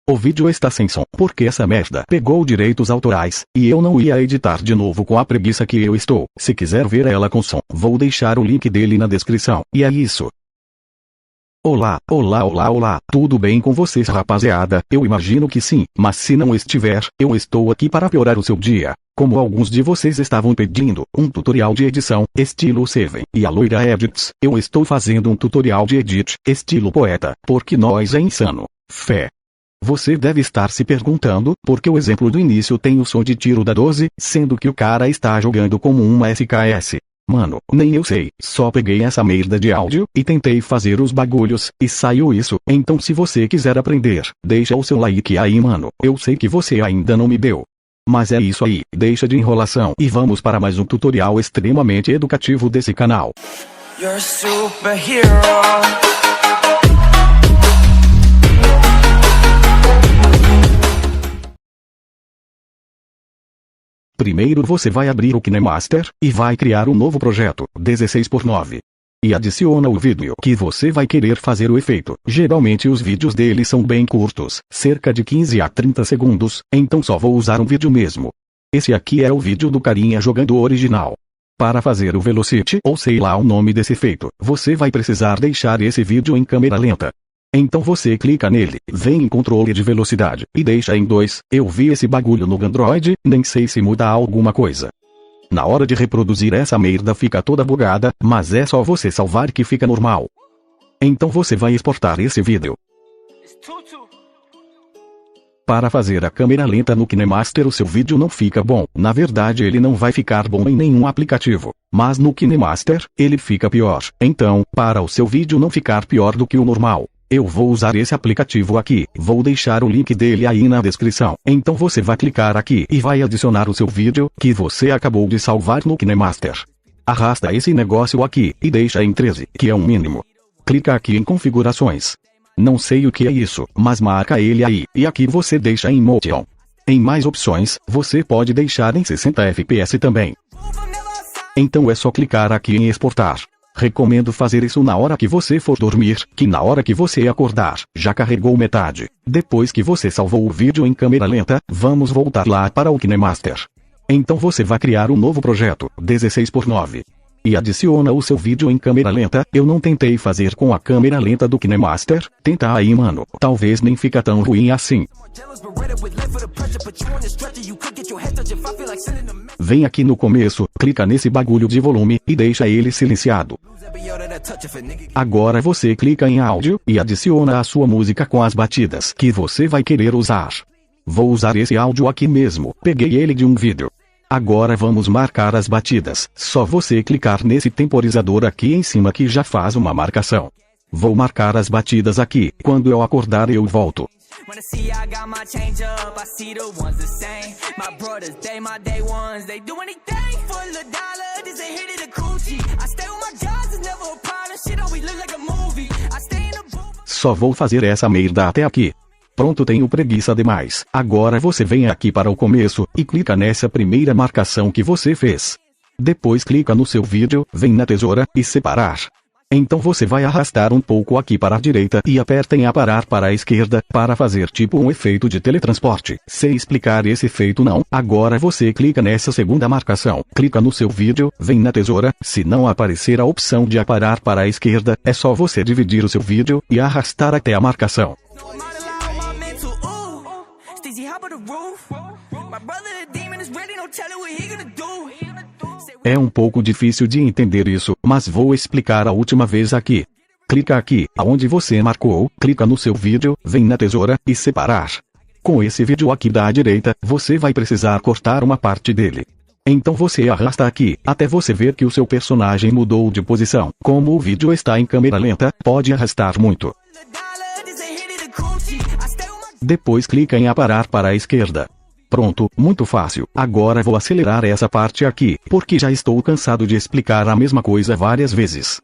O vídeo está sem som porque essa merda pegou direitos autorais, e eu não ia editar de novo com a preguiça que eu estou. Se quiser ver ela com som, vou deixar o link dele na descrição. E é isso. Olá, tudo bem com vocês, rapaziada? Eu imagino que sim, mas se não estiver, eu estou aqui para piorar o seu dia. Como alguns de vocês estavam pedindo, um tutorial de edição, estilo Seven e a Loira Edits, eu estou fazendo um tutorial de edit, estilo poeta, porque nós é insano. Fé. Você deve estar se perguntando, por que o exemplo do início tem o som de tiro da 12, sendo que o cara está jogando como uma SKS. Mano, nem eu sei, só peguei essa merda de áudio, e tentei fazer os bagulhos, e saiu isso. Então se você quiser aprender, deixa o seu like aí, mano, eu sei que você ainda não me deu. Mas é isso aí, deixa de enrolação e vamos para mais um tutorial extremamente educativo desse canal. You're a superhero. Primeiro você vai abrir o KineMaster, e vai criar um novo projeto, 16:9. E adiciona o vídeo que você vai querer fazer o efeito. Geralmente os vídeos dele são bem curtos, cerca de 15 a 30 segundos, então só vou usar um vídeo mesmo. Esse aqui é o vídeo do carinha jogando o original. Para fazer o Velocity, ou sei lá o nome desse efeito, você vai precisar deixar esse vídeo em câmera lenta. Então você clica nele, vem em controle de velocidade, e deixa em 2, eu vi esse bagulho no Android, nem sei se muda alguma coisa. Na hora de reproduzir essa merda fica toda bugada, mas é só você salvar que fica normal. Então você vai exportar esse vídeo. Para fazer a câmera lenta no KineMaster o seu vídeo não fica bom, na verdade ele não vai ficar bom em nenhum aplicativo, mas no KineMaster, ele fica pior. Então, para o seu vídeo não ficar pior do que o normal, eu vou usar esse aplicativo aqui, vou deixar o link dele aí na descrição. Então você vai clicar aqui e vai adicionar o seu vídeo, que você acabou de salvar no KineMaster. Arrasta esse negócio aqui, e deixa em 13, que é o mínimo. Clica aqui em configurações. Não sei o que é isso, mas marca ele aí, e aqui você deixa em Motion. Em mais opções, você pode deixar em 60 fps também. Então é só clicar aqui em exportar. Recomendo fazer isso na hora que você for dormir, que na hora que você acordar, já carregou metade. Depois que você salvou o vídeo em câmera lenta, vamos voltar lá para o KineMaster. Então você vai criar um novo projeto, 16:9. E adiciona o seu vídeo em câmera lenta. Eu não tentei fazer com a câmera lenta do KineMaster, tenta aí, mano, talvez nem fica tão ruim assim. Vem aqui no começo, clica nesse bagulho de volume, e deixa ele silenciado. Agora você clica em áudio, e adiciona a sua música com as batidas que você vai querer usar. Vou usar esse áudio aqui mesmo, peguei ele de um vídeo. Agora vamos marcar as batidas, só você clicar nesse temporizador aqui em cima que já faz uma marcação. Vou marcar as batidas aqui, quando eu acordar eu volto. Só vou fazer essa merda até aqui. Pronto, tenho preguiça demais. Agora você vem aqui para o começo, e clica nessa primeira marcação que você fez. Depois clica no seu vídeo, vem na tesoura, e separar. Então você vai arrastar um pouco aqui para a direita e aperta em aparar para a esquerda, para fazer tipo um efeito de teletransporte. Sei explicar esse efeito não? Agora você clica nessa segunda marcação, clica no seu vídeo, vem na tesoura, se não aparecer a opção de aparar para a esquerda, é só você dividir o seu vídeo, e arrastar até a marcação. É um pouco difícil de entender isso, mas vou explicar a última vez aqui. Clica aqui, aonde você marcou, clica no seu vídeo, vem na tesoura, e separar. Com esse vídeo aqui da direita, você vai precisar cortar uma parte dele. Então você arrasta aqui, até você ver que o seu personagem mudou de posição. Como o vídeo está em câmera lenta, pode arrastar muito. Depois clica em aparar para a esquerda. Pronto, muito fácil. Agora vou acelerar essa parte aqui, porque já estou cansado de explicar a mesma coisa várias vezes.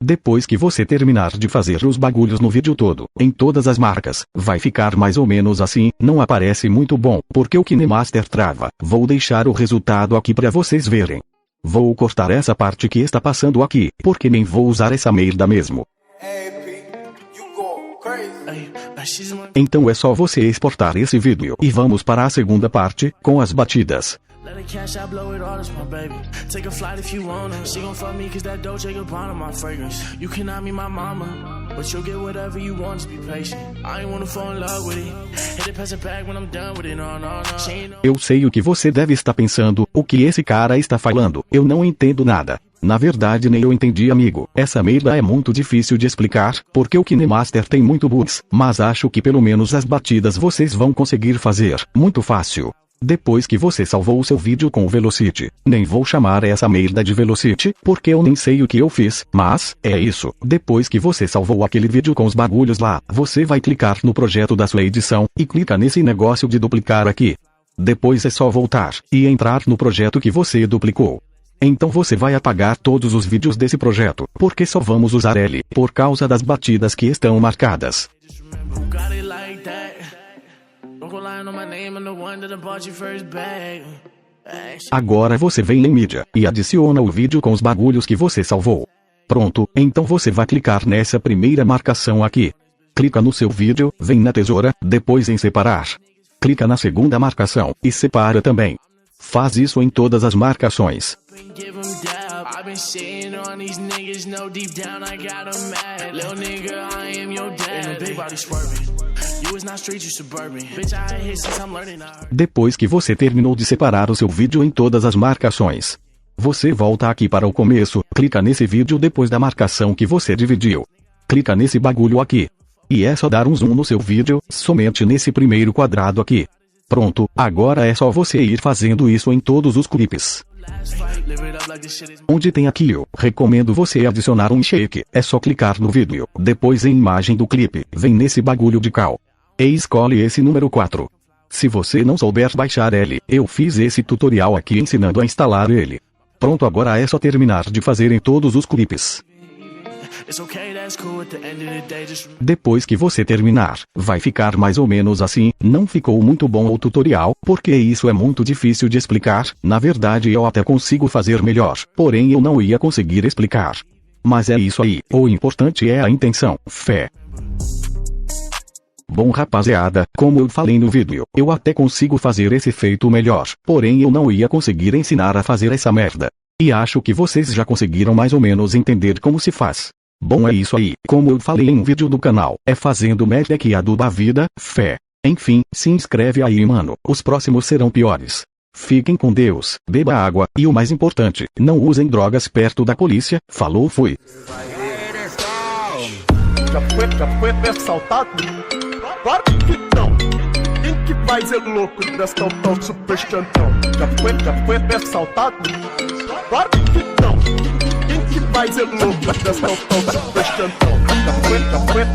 Depois que você terminar de fazer os bagulhos no vídeo todo, em todas as marcas, vai ficar mais ou menos assim, não aparece muito bom, porque o KineMaster trava. Vou deixar o resultado aqui pra vocês verem. Vou cortar essa parte que está passando aqui, porque nem vou usar essa merda mesmo. Então é só você exportar esse vídeo e vamos para a segunda parte, com as batidas. Let it cash, I blow it all, that's my baby. Take a flight if you wanna. She gon' fuck me cause that Dolce Gabbana my fragrance. You cannot be my mama, but you'll get whatever you want, just be patient. I ain't wanna fall in love with it. Hit it past the bag when I'm done with it, no, no, no. She ain't no... Eu sei o que você deve estar pensando, o que esse cara está falando, eu não entendo nada. Na verdade nem eu entendi, amigo. Essa merda é muito difícil de explicar, porque o KineMaster tem muito bugs, mas acho que pelo menos as batidas vocês vão conseguir fazer, muito fácil. Depois que você salvou o seu vídeo com o Velocity, nem vou chamar essa merda de Velocity, porque eu nem sei o que eu fiz, mas, é isso. Depois que você salvou aquele vídeo com os bagulhos lá, você vai clicar no projeto da sua edição, e clica nesse negócio de duplicar aqui. Depois é só voltar, e entrar no projeto que você duplicou. Então você vai apagar todos os vídeos desse projeto, porque só vamos usar ele, por causa das batidas que estão marcadas. Agora você vem em mídia, e adiciona o vídeo com os bagulhos que você salvou. Pronto, então você vai clicar nessa primeira marcação aqui. Clica no seu vídeo, vem na tesoura, depois em separar. Clica na segunda marcação, e separa também. Faz isso em todas as marcações. Depois que você terminou de separar o seu vídeo em todas as marcações, você volta aqui para o começo, clica nesse vídeo depois da marcação que você dividiu. Clica nesse bagulho aqui. E é só dar um zoom no seu vídeo, somente nesse primeiro quadrado aqui. Pronto, agora é só você ir fazendo isso em todos os clipes. Onde tem aqui eu recomendo você adicionar um shake, é só clicar no vídeo, depois em imagem do clipe, vem nesse bagulho de cal. E escolhe esse número 4. Se você não souber baixar ele, eu fiz esse tutorial aqui ensinando a instalar ele. Pronto, agora é só terminar de fazer em todos os clipes. Depois que você terminar, vai ficar mais ou menos assim. Não ficou muito bom o tutorial, porque isso é muito difícil de explicar. Na verdade eu até consigo fazer melhor, porém eu não ia conseguir explicar. Mas é isso aí, o importante é a intenção, fé. Bom rapaziada, como eu falei no vídeo, eu até consigo fazer esse efeito melhor, porém eu não ia conseguir ensinar a fazer essa merda. E acho que vocês já conseguiram mais ou menos entender como se faz. Bom, é isso aí, como eu falei em um vídeo do canal, é fazendo merda que aduba a vida, fé. Enfim, se inscreve aí mano, os próximos serão piores. Fiquem com Deus, beba água, e o mais importante, não usem drogas perto da polícia. Falou, fui. Já foi assaltado? Claro que não. Quem que vai ser louco desta tal super chantão? Já foi assaltado? Claro que não. Quem que vai ser louco desta tal super chantão? Já foi